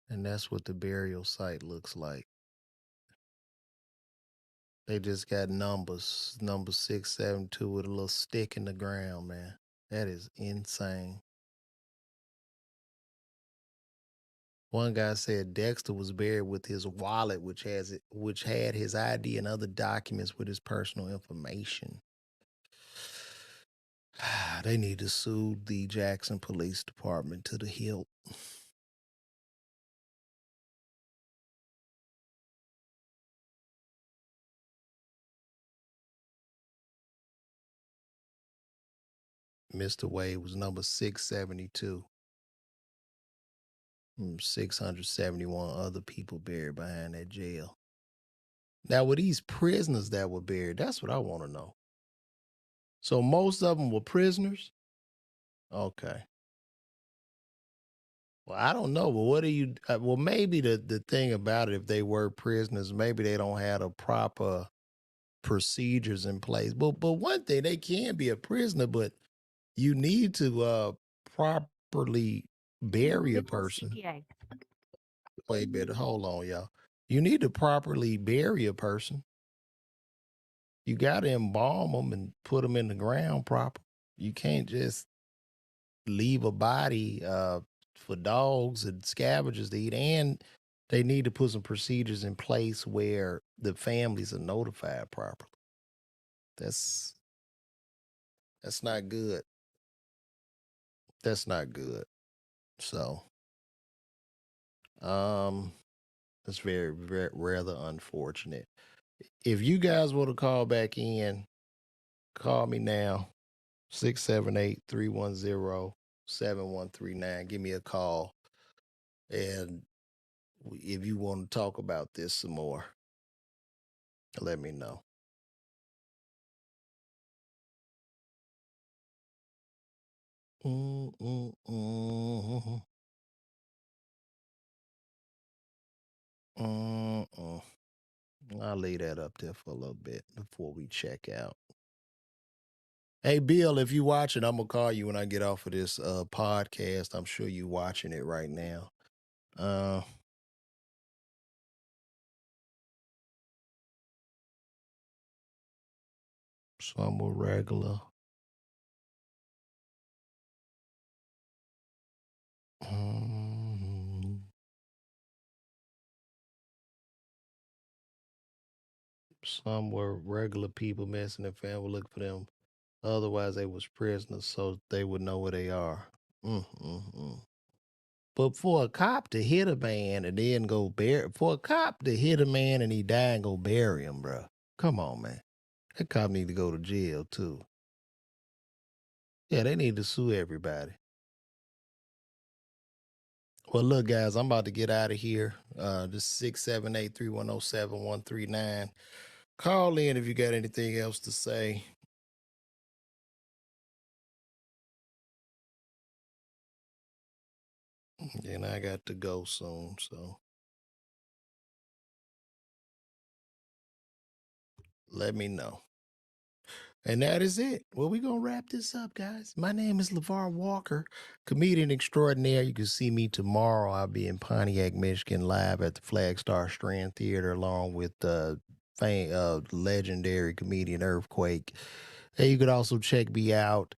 And that's what the burial site looks like. They just got numbers, number 672 with a little stick in the ground, man. That is insane. One guy said Dexter was buried with his wallet, which had his ID and other documents with his personal information. They need to sue the Jackson Police Department to the hilt. Mr. Wade was number 672. 671 other people buried behind that jail. Now, were these prisoners that were buried? That's what I want to know. So most of them were prisoners? Okay. Well, I don't know. Well, what do you? Well, maybe the thing about it, if they were prisoners, maybe they don't have the proper procedures in place. But one thing, they can be a prisoner, but you need to properly bury a person. Wait a minute, hold on, y'all. You need to properly bury a person. You got to embalm them and put them in the ground proper. You can't just leave a body for dogs and scavengers to eat. And they need to put some procedures in place where the families are notified properly. That's not good. That's not good. So, it's very, very rather unfortunate. If you guys want to call back in, call me now. 678-310-7139. Give me a call. And if you want to talk about this some more, let me know. I'll leave that up there for a little bit before we check out. Hey, Bill, if you watching, I'm going to call you when I get off of this podcast. I'm sure you watching it right now. Some were regular. Some were regular people missing, and family looking for them. Otherwise, they was prisoners, so they would know where they are. But for a cop to hit a man and then go bury, for a cop to hit a man and he die and go bury him, bro. Come on, man. That cop need to go to jail too. Yeah, they need to sue everybody. Well, look, guys, I'm about to get out of here. Just 678-310-7139. Call in if you got anything else to say. And I got to go soon, so let me know. And that is it. Well, we're going to wrap this up, guys. My name is LaVar Walker, comedian extraordinaire. You can see me tomorrow. I'll be in Pontiac, Michigan, live at the Flagstar Strand Theater, along with legendary comedian Earthquake. And you could also check me out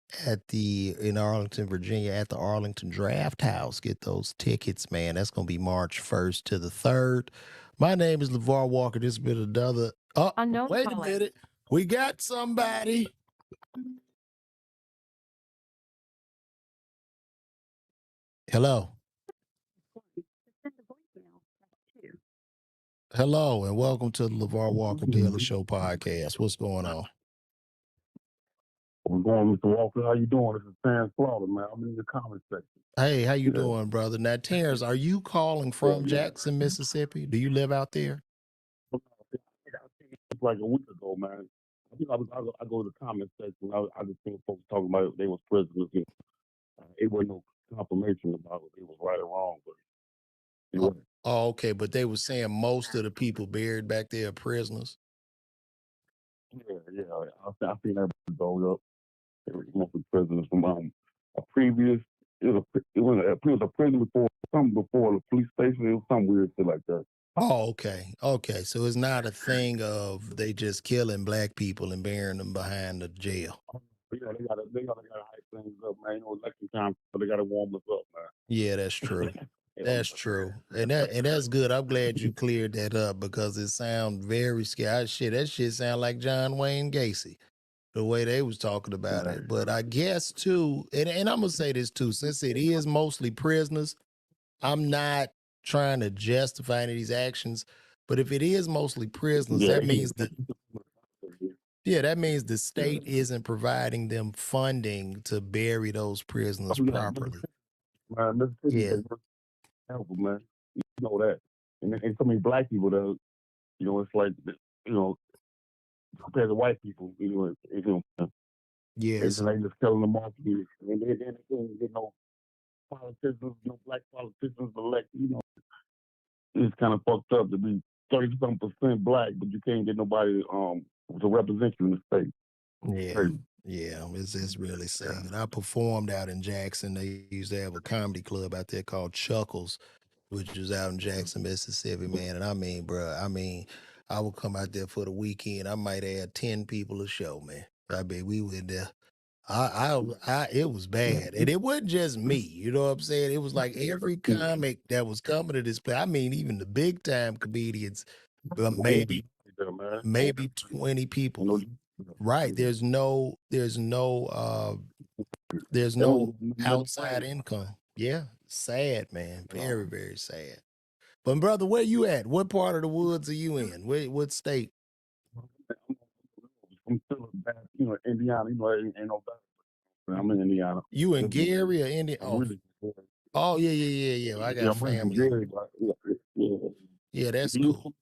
in Arlington, Virginia, at the Arlington Draft House. Get those tickets, man. That's going to be March 1st to the 3rd. My name is LaVar Walker. This has been another... Oh, wait a minute. We got somebody. Hello. Hello, and welcome to the LaVar Walker Daily Show podcast. What's going on? What's going on, Mr. Walker? How you doing? This is Terrence Slaughter, man. I'm in the comment section. Hey, how you doing, brother? Now, Terrence, are you calling from Jackson, Mississippi? Do you live out there? Like a week ago, man. I think I go to the comment section. I just think folks talking about they was prisoners. It wasn't no confirmation about it. It was right or wrong, but Oh, okay. But they were saying most of the people buried back there are prisoners. Yeah. I seen that go up. They were mostly prisoners from a previous. It was a prison before the police station. It was some weird shit like that. Oh, okay. Okay. So it's not a thing of they just killing black people and burying them behind the jail. Yeah, they gotta hype things up, man. Election time, so they gotta warm us up, man. Yeah, that's true. That's true, and that's good. I'm glad you cleared that up because it sounds very scary. Shit, that shit sound like John Wayne Gacy, the way they was talking about it. But I guess too, and I'm gonna say this too, since it is mostly prisoners, I'm not trying to justify any of these actions. But if it is mostly prisoners, that means that that means the state isn't providing them funding to bury those prisoners properly. Man, Mississippi helpful, man. You know that, and so many black people that it's like compared to white people, Yes, they just killing them off, and then they can't get no politicians, no black politicians elected. It's kind of fucked up to be 30-something% black, but you can't get nobody to represent you in the state. yeah. Crazy. Yeah, it's really sad. I performed out in Jackson. They used to have a comedy club out there called Chuckles, which was out in Jackson, Mississippi, man. And I mean, bro, I would come out there for the weekend. I might add 10 people a show, man. I mean, we went there. It was bad, and it wasn't just me. You know what I'm saying? It was like every comic that was coming to this play. I mean, even the big time comedians, maybe 20 people. Right? There's no outside income. Yeah, sad, man. Very, very sad. But brother, where you at? What part of the woods are you in? What state? I'm still Indiana. Ain't no better. I'm in Indiana. You in Gary or Indiana? Oh yeah. I got family. Gary, yeah, that's cool.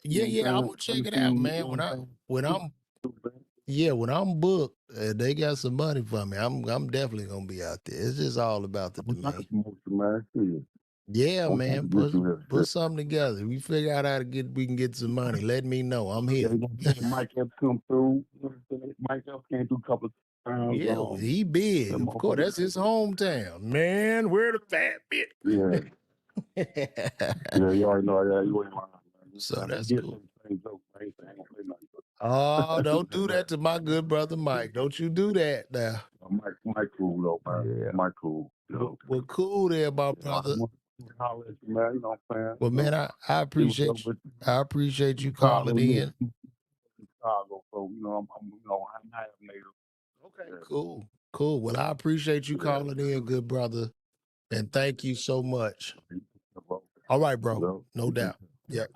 Yeah, I'm gonna check it out, man. When I'm booked, they got some money for me. I'm definitely gonna be out there. It's just all about the domain. Yeah, man. Put something together. We figure out how to we can get some money. Let me know. I'm here. Mike Epps come through. Mike Epps came through a couple of times. Yeah, he big. Of course, that's his hometown. Man, where the fat bit? Yeah. Yeah, you already know. Yeah, you ain't lying. So that's cool. Oh, don't do that to my good brother Mike. Don't you do that now. Mike cool though, man. Yeah. Mike cool. Well, cool there, my brother. Man, well, man, I appreciate you. I appreciate you calling in. Chicago, so I'm half native. Okay, cool. Well, I appreciate you calling in, good brother, and thank you so much. All right, bro. No doubt. Yep.